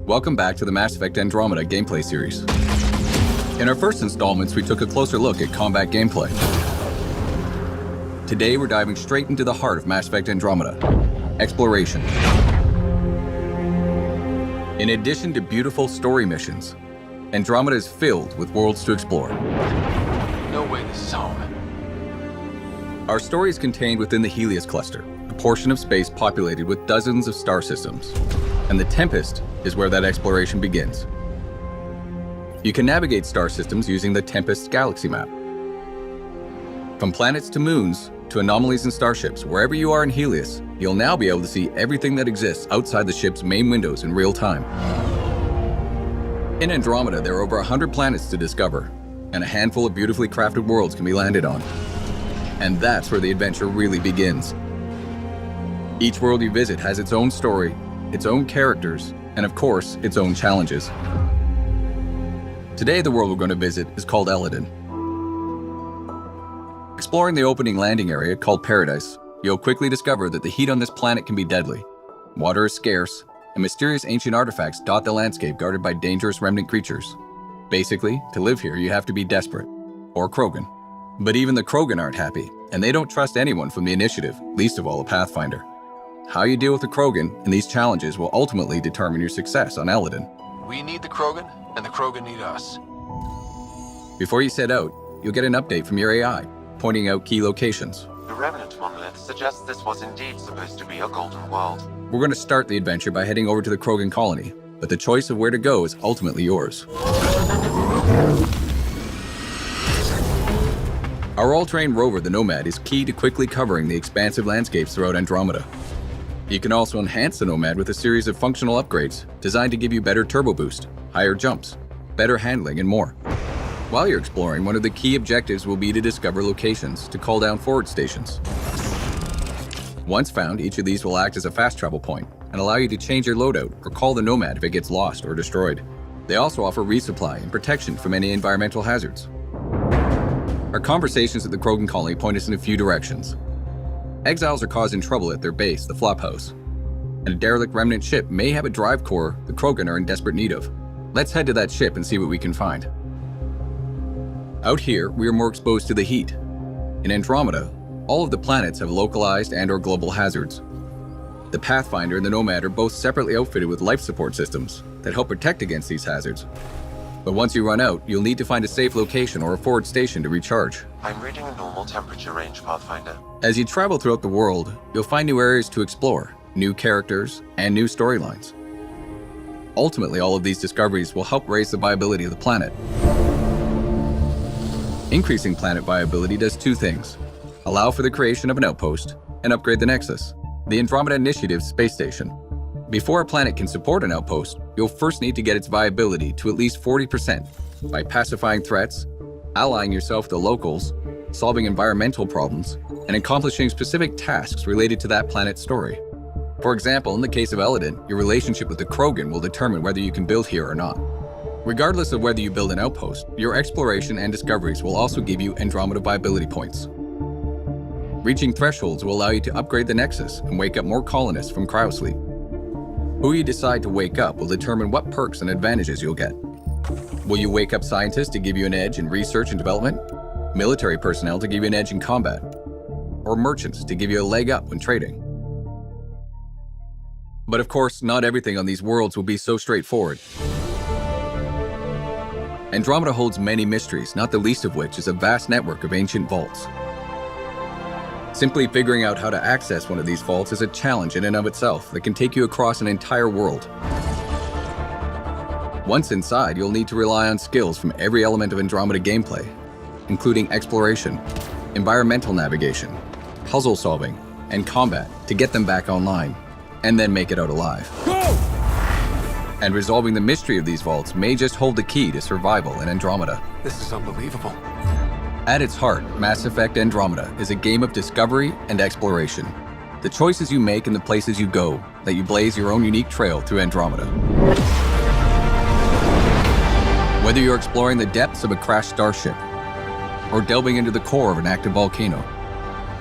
Welcome back to the Mass Effect Andromeda gameplay series. In our first installments, we took a closer look at combat gameplay. Today, we're diving straight into the heart of Mass Effect Andromeda, exploration. In addition to beautiful story missions, Andromeda is filled with worlds to explore. No way this is home. Our story is contained within the Helios cluster, a portion of space populated with dozens of star systems. And the Tempest is where that exploration begins. You can navigate star systems using the Tempest galaxy map. From planets to moons, to anomalies and starships, wherever you are in Helios, you'll now be able to see everything that exists outside the ship's main windows in real time. In Andromeda, there are over 100 planets to discover, and a handful of beautifully crafted worlds can be landed on. And that's where the adventure really begins. Each world you visit has its own story, its own characters, and of course, its own challenges. Today, the world we're going to visit is called Eladin. Exploring the opening landing area called Paradise, you'll quickly discover that the heat on this planet can be deadly. Water is scarce, and mysterious ancient artifacts dot the landscape guarded by dangerous remnant creatures. Basically, to live here, you have to be desperate, or Krogan. But even the Krogan aren't happy, and they don't trust anyone from the Initiative, least of all a Pathfinder. How you deal with the Krogan and these challenges will ultimately determine your success on Eladin. We need the Krogan, and the Krogan need us. Before you set out, you'll get an update from your AI, pointing out key locations. The Remnant monolith suggests this was indeed supposed to be a golden world. We're going to start the adventure by heading over to the Krogan colony, but the choice of where to go is ultimately yours. Our all-terrain rover, the Nomad, is key to quickly covering the expansive landscapes throughout Andromeda. You can also enhance the Nomad with a series of functional upgrades designed to give you better turbo boost, higher jumps, better handling, and more. While you're exploring, one of the key objectives will be to discover locations to call down forward stations. Once found, each of these will act as a fast travel point and allow you to change your loadout or call the Nomad if it gets lost or destroyed. They also offer resupply and protection from any environmental hazards. Our conversations at the Krogan colony point us in a few directions. Exiles are causing trouble at their base, the Flophouse, and a derelict remnant ship may have a drive core the Krogan are in desperate need of. Let's head to that ship and see what we can find. Out here, we are more exposed to the heat. In Andromeda, all of the planets have localized and/or global hazards. The Pathfinder and the Nomad are both separately outfitted with life support systems that help protect against these hazards. But once you run out, you'll need to find a safe location or a forward station to recharge. I'm reading a normal temperature range, Pathfinder. As you travel throughout the world, you'll find new areas to explore, new characters, and new storylines. Ultimately, all of these discoveries will help raise the viability of the planet. Increasing planet viability does two things: allow for the creation of an outpost, and upgrade the Nexus, the Andromeda Initiative's space station. Before a planet can support an outpost, you'll first need to get its viability to at least 40% by pacifying threats, allying yourself with the locals, solving environmental problems, and accomplishing specific tasks related to that planet's story. For example, in the case of Eladin, your relationship with the Krogan will determine whether you can build here or not. Regardless of whether you build an outpost, your exploration and discoveries will also give you Andromeda viability points. Reaching thresholds will allow you to upgrade the Nexus and wake up more colonists from cryosleep. Who you decide to wake up will determine what perks and advantages you'll get. Will you wake up scientists to give you an edge in research and development? Military personnel to give you an edge in combat? Or merchants to give you a leg up when trading? But of course, not everything on these worlds will be so straightforward. Andromeda holds many mysteries, not the least of which is a vast network of ancient vaults. Simply figuring out how to access one of these vaults is a challenge in and of itself that can take you across an entire world. Once inside, you'll need to rely on skills from every element of Andromeda gameplay, including exploration, environmental navigation, puzzle solving, and combat to get them back online, and then make it out alive. Go! And resolving the mystery of these vaults may just hold the key to survival in Andromeda. This is unbelievable. At its heart, Mass Effect Andromeda is a game of discovery and exploration. The choices you make and the places you go let you blaze your own unique trail through Andromeda. Whether you're exploring the depths of a crashed starship or delving into the core of an active volcano,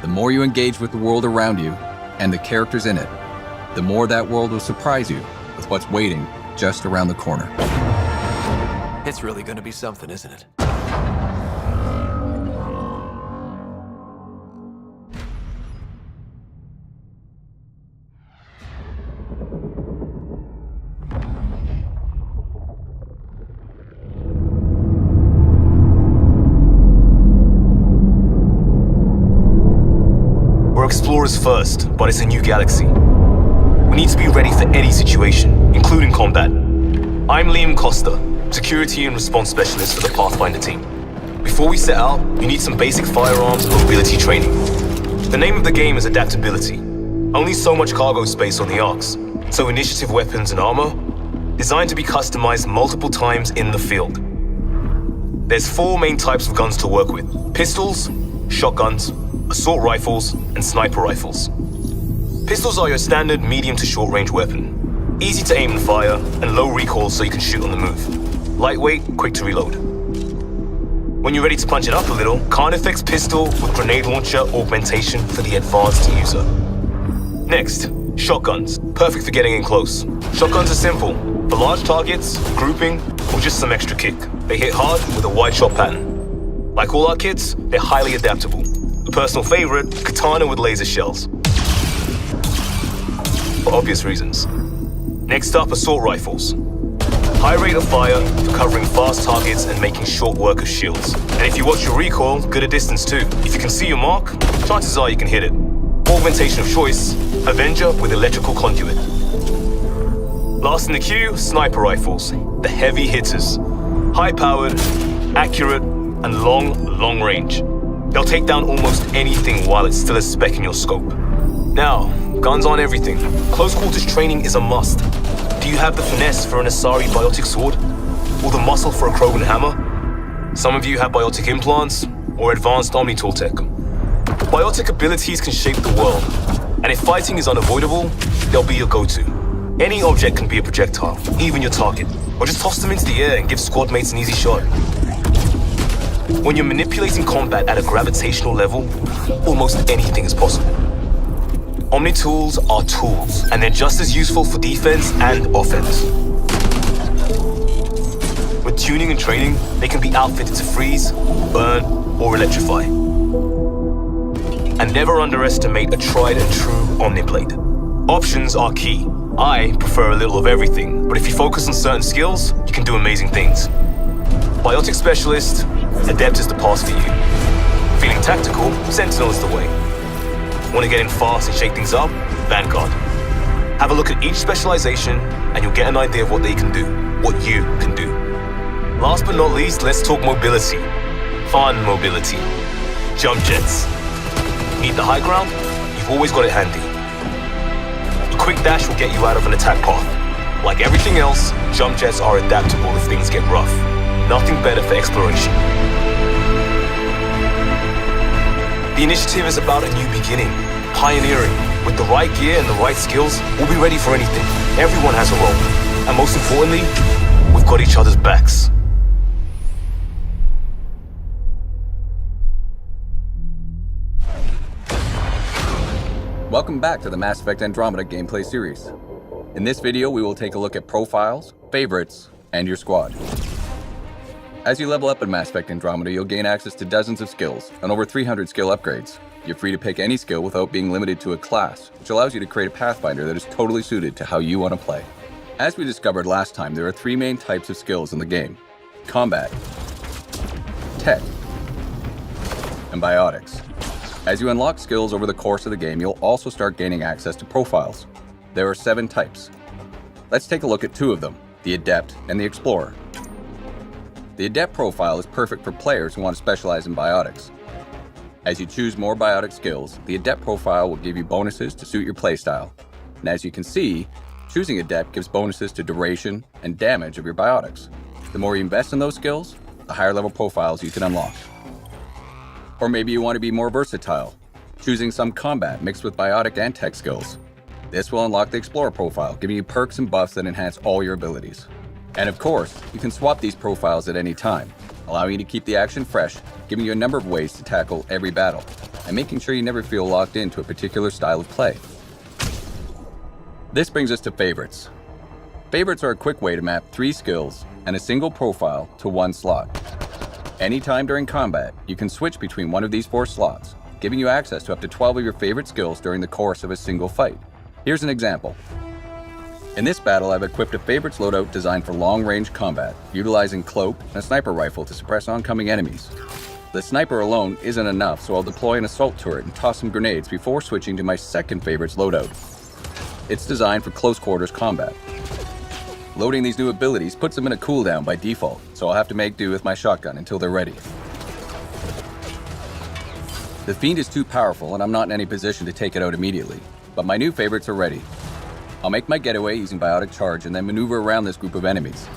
the more you engage with the world around you and the characters in it, the more that world will surprise you with what's waiting just around the corner. It's really gonna be something, isn't it? We're explorers first, but it's a new galaxy. We need to be ready for any situation, including combat. I'm Liam Costa, Security and Response Specialist for the Pathfinder team. Before we set out, you need some basic firearms and mobility training. The name of the game is adaptability. Only so much cargo space on the Arks, so initiative weapons and armor, designed to be customized multiple times in the field. There's 4 main types of guns to work with: pistols, shotguns, assault rifles, and sniper rifles. Pistols are your standard medium to short range weapon. Easy to aim and fire, and low recoil so you can shoot on the move. Lightweight, quick to reload. When you're ready to punch it up a little, Carnifex pistol with grenade launcher augmentation for the advanced user. Next, shotguns. Perfect for getting in close. Shotguns are simple. For large targets, grouping, or just some extra kick. They hit hard with a wide shot pattern. Like all our kids, they're highly adaptable. A personal favorite, katana with laser shells. For obvious reasons. Next up, assault rifles. High rate of fire for covering fast targets and making short work of shields. And if you watch your recoil, good at distance too. If you can see your mark, chances are you can hit it. Augmentation of choice, Avenger with electrical conduit. Last in the queue, sniper rifles, the heavy hitters. High-powered, accurate, and long range. They'll take down almost anything while it's still a speck in your scope. Now, guns aren't everything. Close quarters training is a must. Do you have the finesse for an Asari biotic sword? Or the muscle for a Krogan hammer? Some of you have biotic implants, or advanced Omnitool tech. Biotic abilities can shape the world, and if fighting is unavoidable, they'll be your go-to. Any object can be a projectile, even your target. Or just toss them into the air and give squad mates an easy shot. When you're manipulating combat at a gravitational level, almost anything is possible. Omnitools are tools, and they're just as useful for defense and offense. With tuning and training, they can be outfitted to freeze, burn, or electrify. And never underestimate a tried and true Omniblade. Options are key. I prefer a little of everything, but if you focus on certain skills, you can do amazing things. Biotic Specialist, Adept is the pass for you. Feeling tactical, Sentinel is the way. Want to get in fast and shake things up? Vanguard. Have a look at each specialization, and you'll get an idea of what they can do, what you can do. Last but not least, let's talk mobility. Fun mobility. Jump jets. Need the high ground? You've always got it handy. A quick dash will get you out of an attack path. Like everything else, jump jets are adaptable if things get rough. Nothing better for exploration. The initiative is about a new beginning, pioneering. With the right gear and the right skills, we'll be ready for anything. Everyone has a role. And most importantly, we've got each other's backs. Welcome back to the Mass Effect Andromeda gameplay series. In this video, we will take a look at profiles, favorites, and your squad. As you level up in Mass Effect Andromeda, you'll gain access to dozens of skills and over 300 skill upgrades. You're free to pick any skill without being limited to a class, which allows you to create a Pathfinder that is totally suited to how you want to play. As we discovered last time, there are 3 main types of skills in the game: combat, tech, and biotics. As you unlock skills over the course of the game, you'll also start gaining access to profiles. There are 7 types. Let's take a look at 2 of them, the Adept and the Explorer. The Adept profile is perfect for players who want to specialize in biotics. As you choose more biotic skills, the Adept profile will give you bonuses to suit your playstyle. And as you can see, choosing Adept gives bonuses to duration and damage of your biotics. The more you invest in those skills, the higher level profiles you can unlock. Or maybe you want to be more versatile, choosing some combat mixed with biotic and tech skills. This will unlock the Explorer profile, giving you perks and buffs that enhance all your abilities. And of course, you can swap these profiles at any time, allowing you to keep the action fresh, giving you a number of ways to tackle every battle, and making sure you never feel locked into a particular style of play. This brings us to favorites. Favorites are a quick way to map 3 skills and a single profile to one slot. Anytime during combat, you can switch between one of these 4 slots, giving you access to up to 12 of your favorite skills during the course of a single fight. Here's an example. In this battle, I've equipped a favorites loadout designed for long-range combat, utilizing cloak and a sniper rifle to suppress oncoming enemies. The sniper alone isn't enough, so I'll deploy an assault turret and toss some grenades before switching to my second favorites loadout. It's designed for close quarters combat. Loading these new abilities puts them in a cooldown by default, so I'll have to make do with my shotgun until they're ready. The Fiend is too powerful and I'm not in any position to take it out immediately, but my new favorites are ready. I'll make my getaway using Biotic Charge and then maneuver around this group of enemies.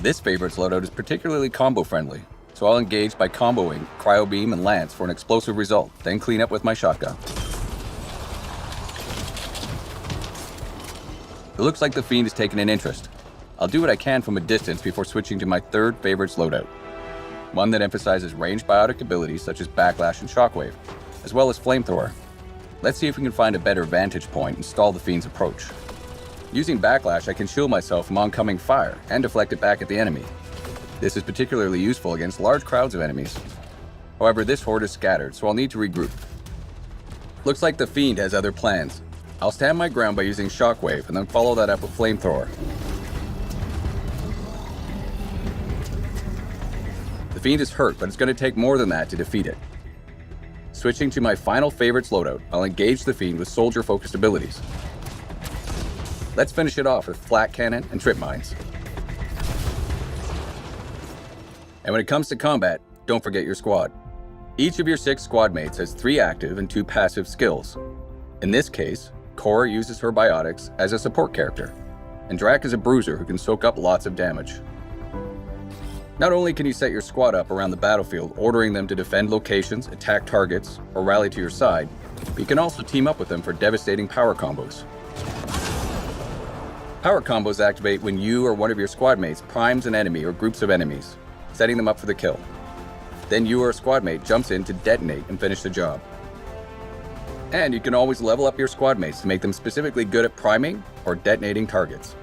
This favorites loadout is particularly combo friendly, so I'll engage by comboing Cryo Beam and Lance for an explosive result, then clean up with my shotgun. It looks like the Fiend has taken an interest. I'll do what I can from a distance before switching to my third favorites loadout, one that emphasizes ranged biotic abilities such as Backlash and Shockwave, as well as Flamethrower. Let's see if we can find a better vantage point and stall the Fiend's approach. Using Backlash, I can shield myself from oncoming fire and deflect it back at the enemy. This is particularly useful against large crowds of enemies. However, this horde is scattered, so I'll need to regroup. Looks like the Fiend has other plans. I'll stand my ground by using Shockwave and then follow that up with Flamethrower. The Fiend is hurt, but it's going to take more than that to defeat it. Switching to my final favorites loadout, I'll engage the Fiend with soldier-focused abilities. Let's finish it off with Flak Cannon and Trip Mines. And when it comes to combat, don't forget your squad. Each of your 6 squad mates has 3 active and 2 passive skills. In this case, Cora uses her biotics as a support character, and Drac is a bruiser who can soak up lots of damage. Not only can you set your squad up around the battlefield, ordering them to defend locations, attack targets, or rally to your side, but you can also team up with them for devastating power combos. Power combos activate when you or one of your squad mates primes an enemy or groups of enemies, setting them up for the kill. Then you or a squad mate jumps in to detonate and finish the job. And you can always level up your squad mates to make them specifically good at priming or detonating targets.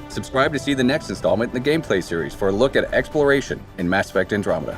Subscribe to see the next installment in the gameplay series for a look at exploration in Mass Effect Andromeda.